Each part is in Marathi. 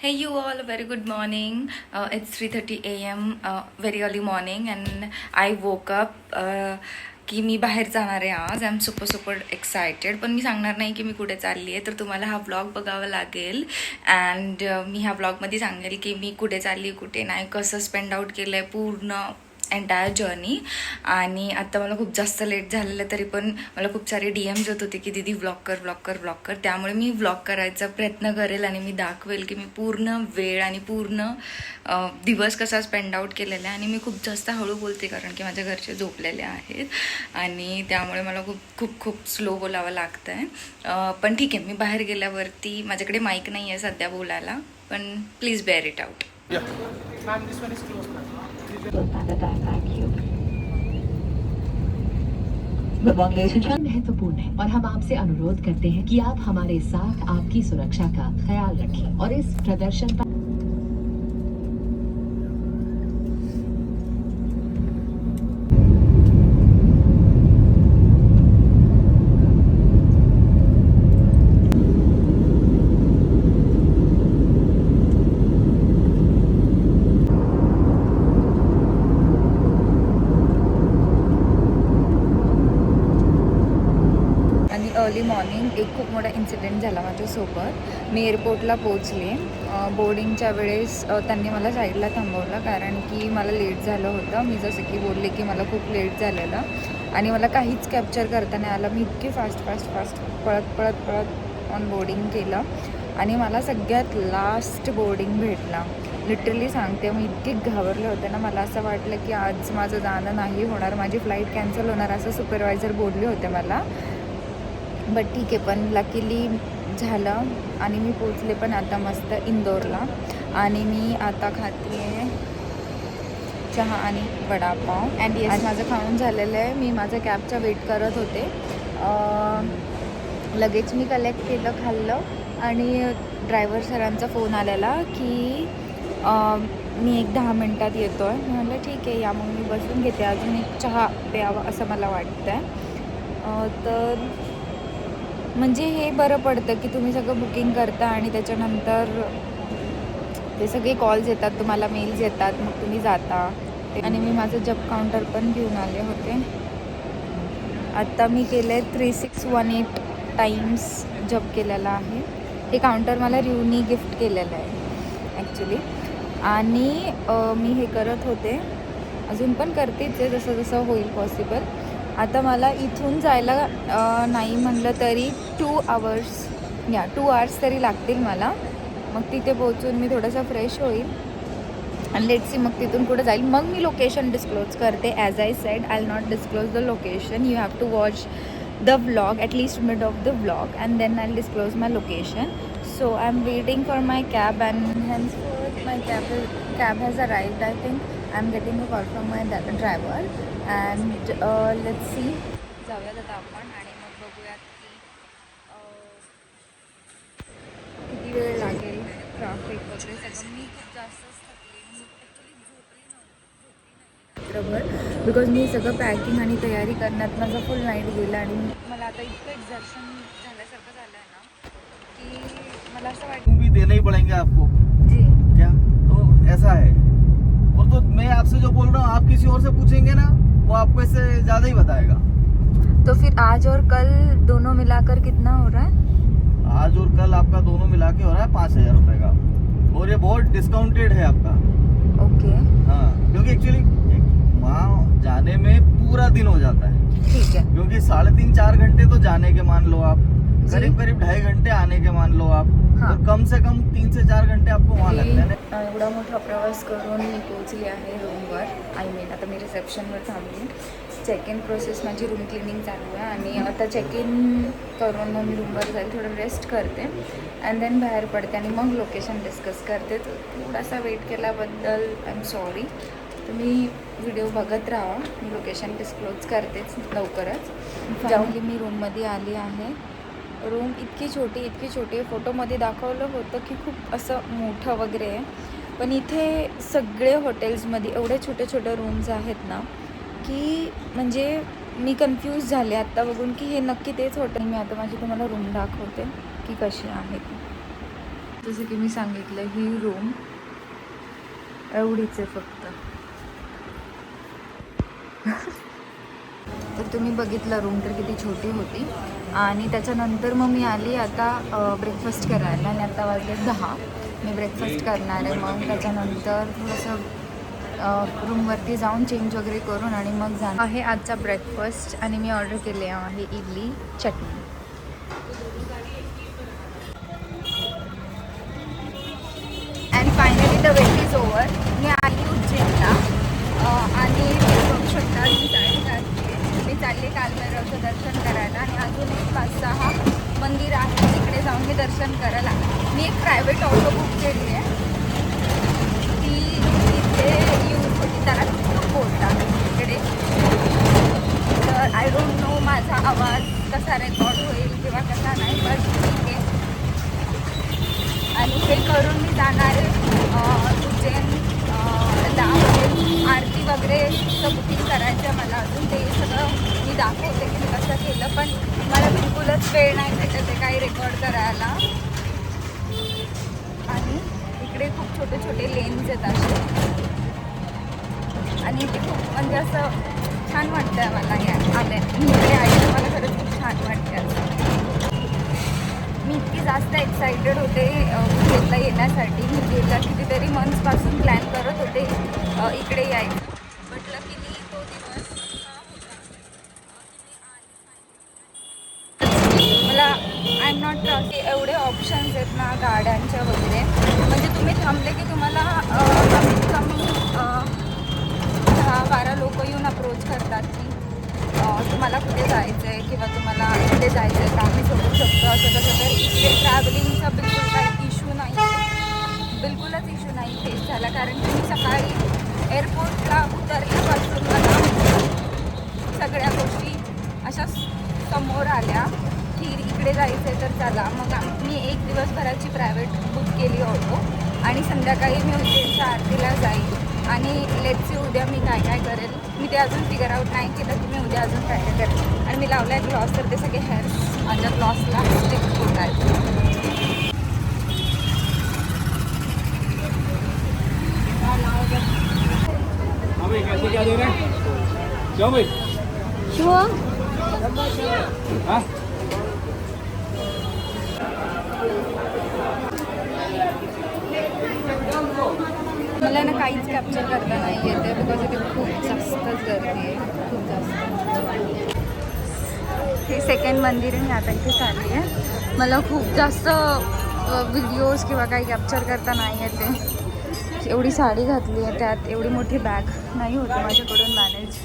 Hey you all, a very good morning. It's 3:30 a.m. Very early morning and I woke up की मी बाहेर जाणार आहे आज. I am super excited. पण मी सांगणार नाही की मी कुठे चालली आहे, तर तुम्हाला हा व्लॉग बघावा लागेल. अँड मी ह्या व्लॉगमध्ये सांगेल की मी कुठे चालली, कुठे नाही, कसं स्पेंड आउट केलं आहे पूर्ण एंटायर जर्नी. आणि आता मला खूप जास्त लेट झालेलं, तरी पण मला खूप सारे DMs येत होते की दीदी व्लॉग कर. त्यामुळे मी व्लॉग करायचा प्रयत्न करेल आणि मी दाखवेल की मी पूर्ण वेळ आणि पूर्ण दिवस कसा स्पेंड आउट केलेला आहे. आणि मी खूप जास्त हळू बोलते कारण की माझ्या घरचे झोपलेले आहेत आणि त्यामुळे मला खूप स्लो बोलावं लागतं आहे. पण ठीक आहे, मी बाहेर गेल्यावरती माझ्याकडे माईक नाही आहे सध्या बोलायला, पण please bear it out. Ma'am, this one is closed, ma'am. महत्वपूर्ण है और हम आपसे अनुरोध करते हैं कि आप हमारे साथ आपकी सुरक्षा का ख्याल रखें और इस प्रदर्शन पर अर्ली मॉर्निंग एक खूप मोठा इन्सिडेंट झाला माझ्यासोबत. मी एअरपोर्टला पोचले. बोर्डिंगच्या वेळेस त्यांनी मला साईडला थांबवलं कारण की मला लेट झालं होतं. मी जसं की बोलले की मला खूप लेट झालेलं आणि मला काहीच कॅप्चर करता नाही आलं. मी इतकी फास्ट पळत ऑन बोर्डिंग केलं आणि मला सगळ्यात लास्ट बोर्डिंग भेटला. लिटरली सांगते, मी इतकी घाबरले होते ना, मला असं वाटलं की आज माझं जाणं नाही होणार, माझी फ्लाईट कॅन्सल होणार असं सुपरवायझर बोलले होते मला. बट ठीक आहे, पण लकीली झालं आणि मी पोचले पण आता मस्त इंदोरला. आणि मी आता खाते आहे चहा आणि वडापाव. अँड येस, माझं खाऊन झालेलं आहे. मी माझं कॅबचा वेट करत होते. लगेच मी कलेक्ट केलं, खाल्लं आणि ड्रायव्हर सरांचा फोन आलेला की मी एक 10 मिनटात येतो आहे. मी म्हटलं ठीक आहे या, मग मी बसून घेते, अजून एक चहा प्यावा असं मला वाटतं आहे. तर म्हणजे हे बरं पडतं की तुम्ही सगळं बुकिंग करता आणि त्याच्यानंतर ते सगळे कॉल्स येतात, तुम्हाला मेल्स येतात, मग तुम्ही जाता. आणि मी माझं जब काउंटर पण घेऊन आले होते. आत्ता मी केलं आहे 3618 टाईम्स जब केलेला आहे. हे काउंटर मला रिवनी गिफ्ट केलेलं आहे ॲक्च्युली. आणि मी हे करत होते, अजून पण करतेच आहे जसं होईल पॉसिबल. आता मला इथून जायला नाही म्हणलं तरी 2 आवर्स तरी लागतील मला. मग तिथे पोहोचून मी थोडंसं फ्रेश होईल आणि लेट्स सी मग तिथून कुठं जाईल. मग मी लोकेशन डिस्क्लोज करते. As I said, I will not disclose the location. You have to watch the vlog at least mid of the vlog and then I will disclose my location. So I am waiting for my cab and henceforth my cab has arrived. I think I am getting a call from my driver. And let's see, जाऊयात आता आपण आणि मग बघूयात की किती वेळ लागेल, ट्रॅफिक वगैरे सगळं. मी खूप जास्तच थकले. मी ॲक्च्युली झोपली नव्हती रात्रभर, बिकॉज मी सगळं पॅकिंग आणि तयारी करण्यात माझा फुल नाईट गेला. आणि मला आता इतकं एक्झर्शन झाल्यासारखं झालं आहे ना की मला असं वाटतं भी देने ही पड़ेंगे आपको। जी क्या? तो ऐसा है। और तो मैं आपसे जो बोल रहा हूँ, आप किसी और से पूछेंगे ना, वो आपको इससे ज्यादा ही बताएगा। तो फिर आज और कल दोनों मिलाकर कितना हो रहा है? आज और कल आपका दोनों मिला के हो रहा है 5000 रुपए का, और ये बहुत डिस्काउंटेड है आपका। ओके हाँ, क्योंकि एक्चुअली वहाँ जाने में पूरा दिन हो जाता है, ठीक है. क्योंकि 3.5-4 घंटे तो जाने के मान लो आप, जी. करीब 2.5 घंटे आने के मान लो आप। हाँ. तो कम से कम 3 से 4 घंटे आपको वहाँ लगते हैं। एवढा मोठा प्रवास करून मी पोहोचली आहे रूमवर. आता मी रिसेप्शनवर थांबली. चेक इन प्रोसेस, माझी रूम क्लिनिंग चालू आहे आणि आता चेक इन करून मग मी रूमवर जाईल, थोडं रेस्ट करते अँड देन बाहेर पडते आणि मग लोकेशन डिस्कस करते. थोडासा वेट केल्याबद्दल आय एम सॉरी. तुम्ही व्हिडिओ बघत राहा, मी लोकेशन डिस्क्लोज करतेच लवकरच. फायनली मी रूममध्ये आली आहे. रूम इतकी छोटी फोटोमध्ये दाखवलं होतं की खूप असं मोठं वगैरे आहे, पण इथे सगळे हॉटेल्समध्ये एवढे छोटे रूम्स आहेत ना की म्हणजे मी कन्फ्यूज झाले आत्ता बघून की हे नक्की तेच हॉटेल. मी आता माझी तुम्हाला रूम दाखवते की कशी आहे. जसं की मी सांगितलं ही रूम एवढीच आहे फक्त. तर तुम्ही बघितलं रूम तर किती छोटी होती. आणि त्याच्यानंतर मग मी आली आता ब्रेकफास्ट करायला आणि आता वाजले 10. मी ब्रेकफास्ट करणार आहे. मग त्याच्यानंतर थोडंसं रूमवरती जाऊन चेंज वगैरे करून आणि मग जाणार आहे आजचा ब्रेकफास्ट. आणि मी ऑर्डर केले आहे इडली चटणी. And finally the wait is over. मी आली उज्जैनला आणि बघू शकता मी साडी घातली. मी चालले कालभैरवचं दर्शन करायला आणि अजून एक 5-6 मंदिर आहे तिकडे जाऊन मी दर्शन करायला. मी एक प्रायव्हेट ऑटो बुक केली आहे. ती तिथे यूज होती. त्याला खूप बोलतात तिकडे. तर आय डोंट नो माझा आवाज कसा रेकॉर्ड होईल किंवा कसा नाही, बट ठीक आहे. आणि हे करून मी जाणार आहे उज्जैन आरती वगैरे बुकिंग करायचं आहे मला. अजून ते सगळं मी दाखवते की मी कसं केलं, पण मला बिलकुलच वेळ नाही भेटत आहे काही रेकॉर्ड करायला. आणि इकडे खूप छोटे छोटे लेन्स आहेत असे. आणि ते खूप म्हणजे असं छान वाटतं आहे मला आले मी इकडे आले मला खरंच खूप छान वाटतं. मी इतकी जास्त एक्सायटेड होते उज्जैनला येण्यासाठी. मी गेल्या कितीतरी मंथ्सपासून प्लॅन करत होते इकडे यायचं. बट लकीली तो दिवस मला आय एम नॉट की एवढे ऑप्शन्स आहेत ना गाड्यांच्या वगैरे. म्हणजे तुम्ही थांबले की तुम्हाला कमीत कमी 10-12 लोक येऊन अप्रोच करतात की तुम्हाला कुठे जायचं आहे किंवा तुम्हाला कुठे जायचं आहे तर आम्ही सोडू शकतो असं तसं. तर इकडे ट्रॅव्हलिंगचा बिलकुल काही इश्यू नाही, बिलकुलच इश्यू नाही फेस झाला. कारण की मी सकाळी एअरपोर्टला उतरल्यापासून मला सगळ्या गोष्टी अशा समोर आल्या की इकडे जायचं आहे तर चला. मग मी एक दिवसभराची प्रायव्हेट बुक केली ऑटो आणि संध्याकाळी मी उज्जैनच्या आरतीला जाईल. आणि लेट्स सी उद्या मी काय काय करेल. मी ते अजून फिगर आउट नाही केलं की मी उद्या अजून काय काय करेल. आणि मी लावला आहे ग्लॉस तर ते सगळे हेअर्स माझ्या ग्लॉसला स्टिक होत आहेत. मला ना काहीच कॅप्चर करता नाही येते बिकॉज इथे खूप जास्तच गर्दी आहे, खूप जास्त. हे सेकंड मंदिर आहे. मी आता इथे चालली आहे. मला खूप जास्त व्हिडिओज किंवा काही कॅप्चर करता नाही येते. एवढी साडी घातली आहे त्यात एवढी मोठी बॅग नाही होते माझ्याकडून मॅनेज.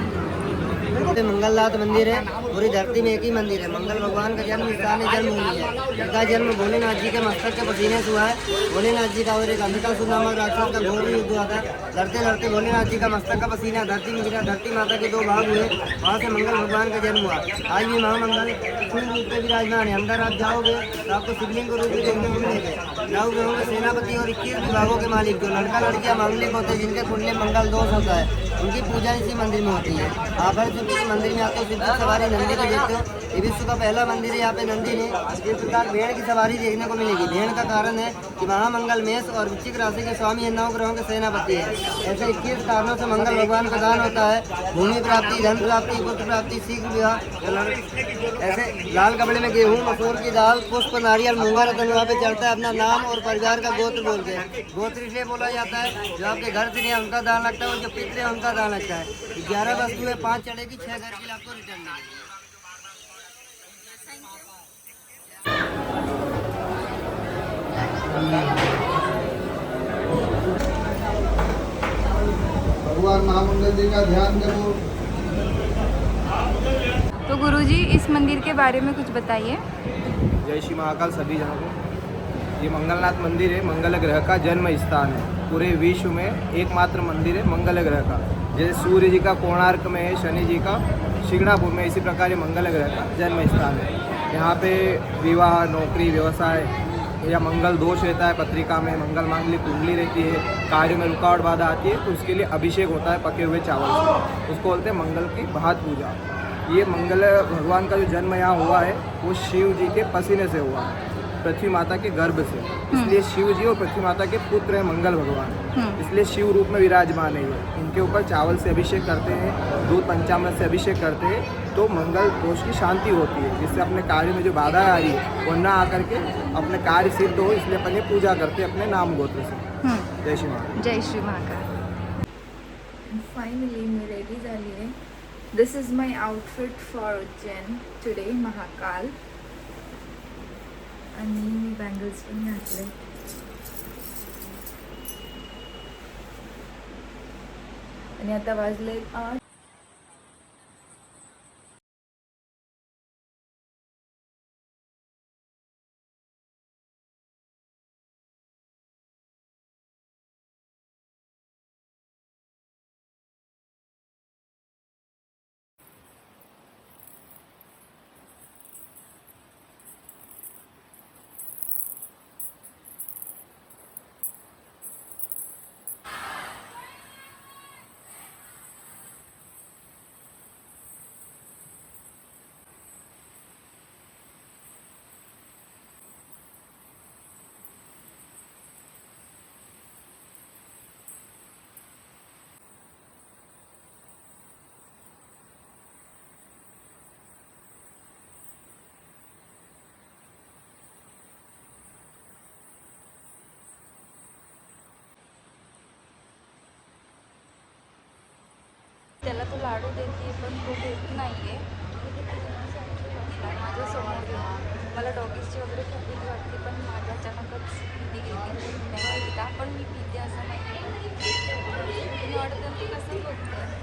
राजस्थानमध्ये मंगलनाथ मंदिर है। पूरी धरती में एक ही मंदिर है। मंगल भगवान का जन्म स्थान जन्मभूमि है। इनका जन्म भोलेनाथ जी के मस्तक के पसीने से हुआ है। भोलेनाथ जी का और एक अंबिकासुर नामक राक्षस का घोर युद्ध हुआ था। लड़ते लड़ते भोलेनाथ जी का मस्तक का पसीना धरती में गिरा। धरती माता के 2 भाग हुए। वहाँ से मंगल भगवान का जन्म हुआ। आज भी महामंगल पूर्ण रूप में विराजमान है। अंदर आप जाओगे तो आपको शिवलिंग के रूप में देखने को मिलेगा। राहु ग्रहों के सेनापति और 21 विभागों के मालिक जो लड़का लड़कियां मांगलिक होते हैं, जिनके कुंडली मंगल दोष होता है, उनकी पूजा इसी मंदिर में होती है। आप हर चुकी मंदिर में आते हो, सिद्ध सवारी नंदी को देखते हो। ये विश्व का पहला मंदिर है। यहाँ पे नंदी ने इस प्रकार भेड़ की सवारी देखने को मिलेगी। भेड़ का कारण है कि महामंगल मेष और वृश्चिक राशि के स्वामी है, 9 ग्रहों के सेनापति है। ऐसे 21 कारणों से मंगल भगवान प्रदान होता है। भूमि प्राप्ति, धन प्राप्ति, पुत्र प्राप्ति, शीघ्र विवाह। ऐसे लाल कपड़े में गेहूँ, मसूर की दाल, पुष्प, नारियल, मूंगा रतन वहाँ पे चढ़ता है। अपना नाम और परिवार का गोत्र बोल के। गोत्र इसलिए बोला जाता है जो आपके घर से नहीं उनका दान लगता है और जो पितृ है उनका दान लगता है। 11 वस्तुएं 5 चढ़ेगी, 6 घर के लिए आपको रिटर्न मिलेगी। भगवान महामंगल जी का ध्यान करो। तो गुरुजी इस मंदिर के बारे में कुछ बताइए। जय श्री महाकाल सभी जनों को। ये मंगलनाथ मंदिर है, मंगल ग्रह का जन्म स्थान है। पूरे विश्व में एकमात्र मंदिर है मंगल ग्रह का। जैसे सूर्य जी का कोणार्क में है, शनि जी का शिंगणापुर में, इसी प्रकार ये मंगल ग्रह का जन्म स्थान है। यहाँ पे विवाह, नौकरी, व्यवसाय या मंगल दोष रहता है, पत्रिका में मंगल मांगलिक कुंडली रहती है, कार्य में रुकावट बाधा आती है, तो उसके लिए अभिषेक होता है पके हुए चावल से। उसको बोलते हैं मंगल की भात पूजा। ये मंगल भगवान का जो जन्म यहाँ हुआ है वो शिव जी के पसीने से हुआ है, पृथ्वी माता के गर्भ से। इसलिए शिव जी और पृथ्वी माता के पुत्र हैं मंगल भगवान, इसलिए शिव रूप में विराजमान है ये। इनके ऊपर चावल से अभिषेक करते हैं, दूध पंचामृत से अभिषेक करते हैं, तो मंगल दोष की शांति होती है, जिससे अपने कार्य में जो बाधा आ रही है वो ना आकर के अपने कार्य सिद्ध हो। इसलिए अपन ये पूजा करते हैं अपने नाम गोत्र से। जय श्री महाकाल। जय श्री महाकाल। फायनली मी रेडी झाली आहे. This is my outfit for Ujjain today Mahakal. आणि मी बँगल्स पण घातले. आणि आता वाजले 8. त्याला तो लाडू देते पण तो देत नाहीये. माझ्यासमोर मला डॉगीजची वगैरे खूप भीती वाटते, पण माझ्या अचानकच भीती गेली. त्यामुळे का पण मी पिते असं नाही. तुम्ही वाटतं ते कसं बघतं.